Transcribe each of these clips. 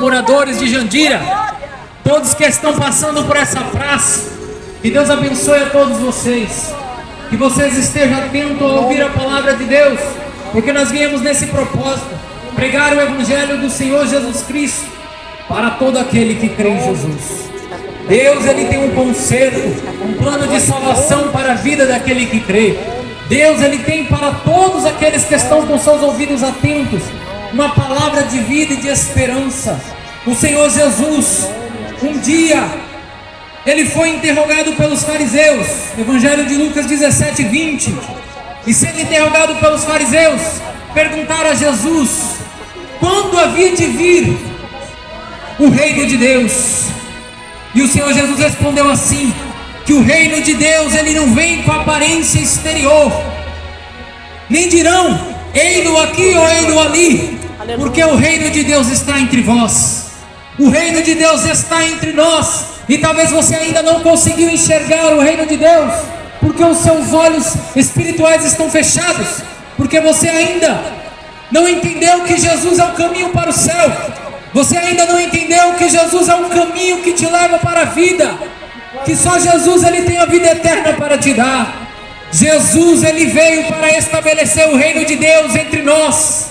moradores de Jandira, todos que estão passando por essa praça. Que Deus abençoe a todos vocês. Que vocês estejam atentos a ouvir a palavra de Deus, porque nós viemos nesse propósito, pregar o Evangelho do Senhor Jesus Cristo para todo aquele que crê em Jesus. Deus, Ele tem um conserto, um plano de salvação para a vida daquele que crê. Deus, Ele tem para todos aqueles que estão com seus ouvidos atentos uma palavra de vida e de esperança. O Senhor Jesus, um dia, Ele foi interrogado pelos fariseus, Evangelho de Lucas 17:20. E sendo interrogado pelos fariseus, perguntaram a Jesus quando havia de vir o reino de Deus. E o Senhor Jesus respondeu assim, que o reino de Deus, ele não vem com aparência exterior, nem dirão, ei-no aqui ou ei-no ali, porque o reino de Deus está entre vós. O reino de Deus está entre nós. E talvez você ainda não conseguiu enxergar o reino de Deus, porque os seus olhos espirituais estão fechados, porque você ainda não entendeu que Jesus é o caminho para o céu. Você ainda não entendeu que Jesus é o caminho que te leva para a vida, que só Jesus, Ele tem a vida eterna para te dar. Jesus, Ele veio para estabelecer o reino de Deus entre nós.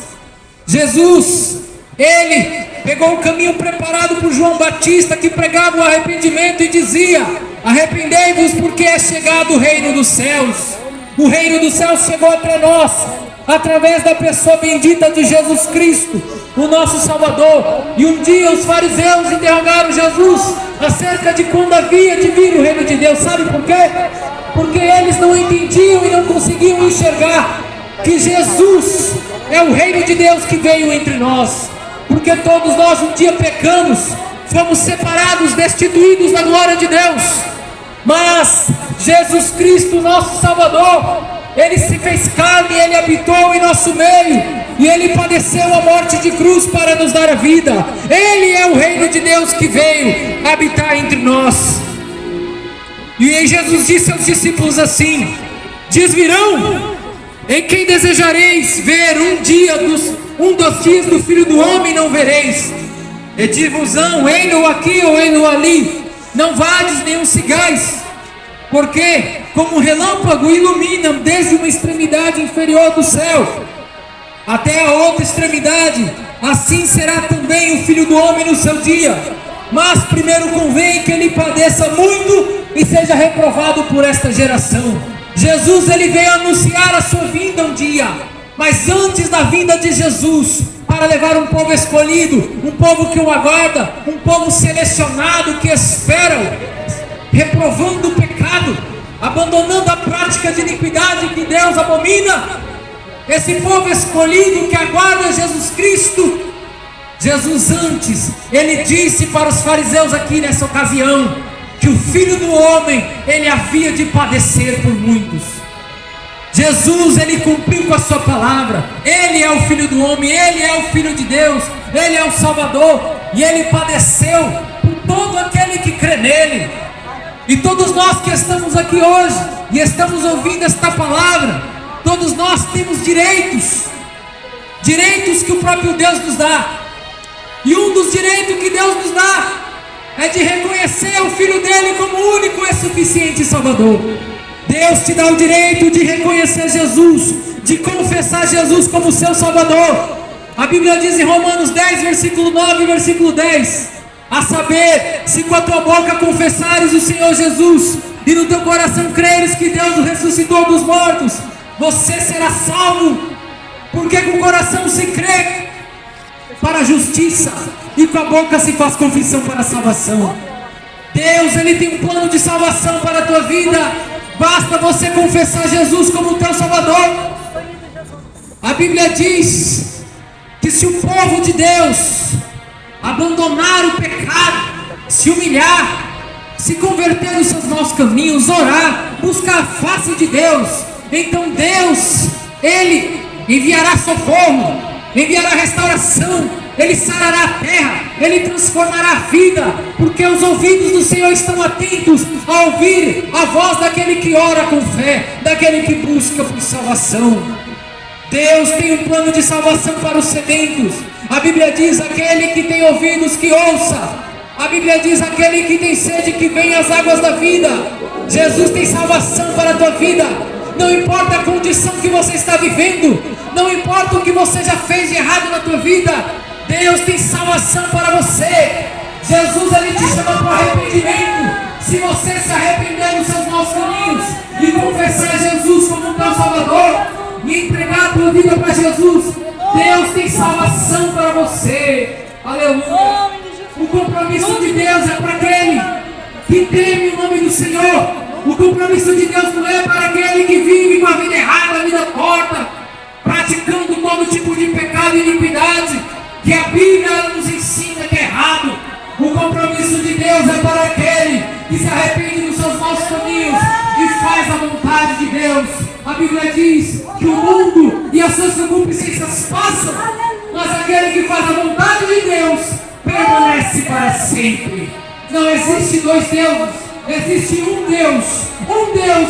Jesus, Ele pegou o caminho preparado por João Batista, que pregava o arrependimento e dizia, arrependei-vos porque é chegado o reino dos céus. O reino dos céus chegou até nós, através da pessoa bendita de Jesus Cristo, o nosso Salvador. E um dia os fariseus interrogaram Jesus acerca de quando havia de vir o reino de Deus. Sabe por quê? Porque eles não entendiam e não conseguiam enxergar que Jesus é o reino de Deus que veio entre nós. Porque todos nós um dia pecamos, fomos separados, destituídos da glória de Deus. Mas Jesus Cristo, nosso Salvador, Ele se fez carne, Ele habitou em nosso meio, e Ele padeceu a morte de cruz para nos dar a vida. Ele é o reino de Deus que veio habitar entre nós. E aí Jesus disse aos discípulos assim, dias virão em quem desejareis ver um dos dias do Filho do Homem não vereis. E dir-vos-ão, ei-no aqui ou ei-no ali, não vades nem os sigais, porque como um relâmpago ilumina desde uma extremidade inferior do céu até a outra extremidade, assim será também o Filho do Homem no seu dia. Mas primeiro convém que Ele padeça muito e seja reprovado por esta geração. Jesus, Ele veio anunciar a sua vinda um dia, mas antes da vinda de Jesus, para levar um povo escolhido, um povo que o aguarda, um povo selecionado que espera, reprovando o pecado, abandonando a prática de iniquidade que Deus abomina. Esse povo escolhido que aguarda Jesus Cristo. Jesus antes, Ele disse para os fariseus aqui nessa ocasião, que o Filho do Homem, Ele havia de padecer por muitos. Jesus, Ele cumpriu com a sua palavra. Ele é o Filho do Homem, Ele é o Filho de Deus, Ele é o Salvador, e Ele padeceu por todo aquele que crê nele. E todos nós que estamos aqui hoje e estamos ouvindo esta palavra, todos nós temos direitos que o próprio Deus nos dá. E um dos direitos que Deus nos dá é de reconhecer o Filho dele como único e suficiente Salvador. Deus te dá o direito de reconhecer Jesus, de confessar Jesus como seu Salvador. A Bíblia diz em Romanos 10, versículo 9 e versículo 10, a saber, se com a tua boca confessares o Senhor Jesus e no teu coração creres que Deus o ressuscitou dos mortos, você será salvo. Porque com o coração se crê para a justiça e com a boca se faz confissão para a salvação. Deus, Ele tem um plano de salvação para a tua vida. Basta você confessar Jesus como teu Salvador. A Bíblia diz que se o povo de Deus abandonar o pecado, se humilhar, se converter nos seus maus caminhos, orar, buscar a face de Deus, então Deus, Ele enviará socorro, enviará restauração, Ele sarará a terra, Ele transformará a vida, porque os ouvidos do Senhor estão atentos a ouvir a voz daquele que ora com fé, daquele que busca por salvação. Deus tem um plano de salvação para os sedentos. A Bíblia diz: aquele que tem ouvidos que ouça. A Bíblia diz: aquele que tem sede que venha às águas da vida. Jesus tem salvação para a tua vida. Não importa a condição que você está vivendo, não importa o que você já fez de errado na tua vida, Deus tem salvação para você. Jesus, Ele te chama para o arrependimento. Se você se arrepender dos seus maus caminhos e confessar Jesus como teu Salvador e entregar a tua vida para Jesus, Deus tem salvação para você. Aleluia. O compromisso de Deus é para aquele que teme o nome do Senhor. O compromisso de Deus não é para aquele que vive com a vida errada, a vida torta, praticando todo tipo de pecado e iniquidade, que a Bíblia nos ensina que é errado. O compromisso de Deus é para aquele que se arrepende dos seus maus caminhos e faz a vontade de Deus. A Bíblia diz que o mundo e as suas concupiscências passam, mas aquele que faz a vontade de Deus permanece para sempre. Não existe dois deuses, existe um Deus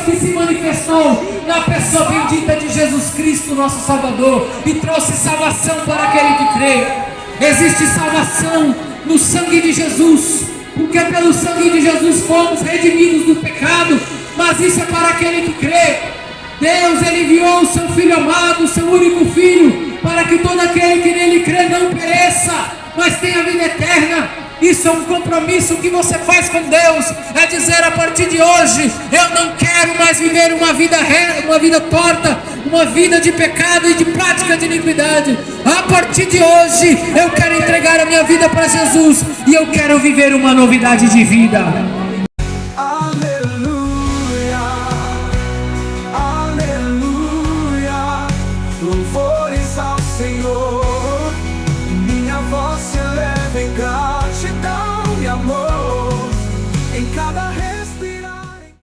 que se manifestou na pessoa bendita de Jesus Cristo, nosso Salvador, e trouxe salvação para aquele que crê. Existe salvação no sangue de Jesus, porque pelo sangue de Jesus fomos redimidos do pecado, mas isso é para aquele que crê. Deus, Ele enviou o seu Filho amado, o seu único Filho, para que todo aquele que nele crê não pereça, mas tenha vida eterna. Isso é um compromisso que você faz com Deus, é dizer: a partir de hoje eu não quero mais viver uma vida torta, uma vida de pecado e de prática de iniquidade. A partir de hoje eu quero entregar a minha vida para Jesus e eu quero viver uma novidade de vida. Aleluia, aleluia, louvores ao Senhor, minha voz se eleva em cada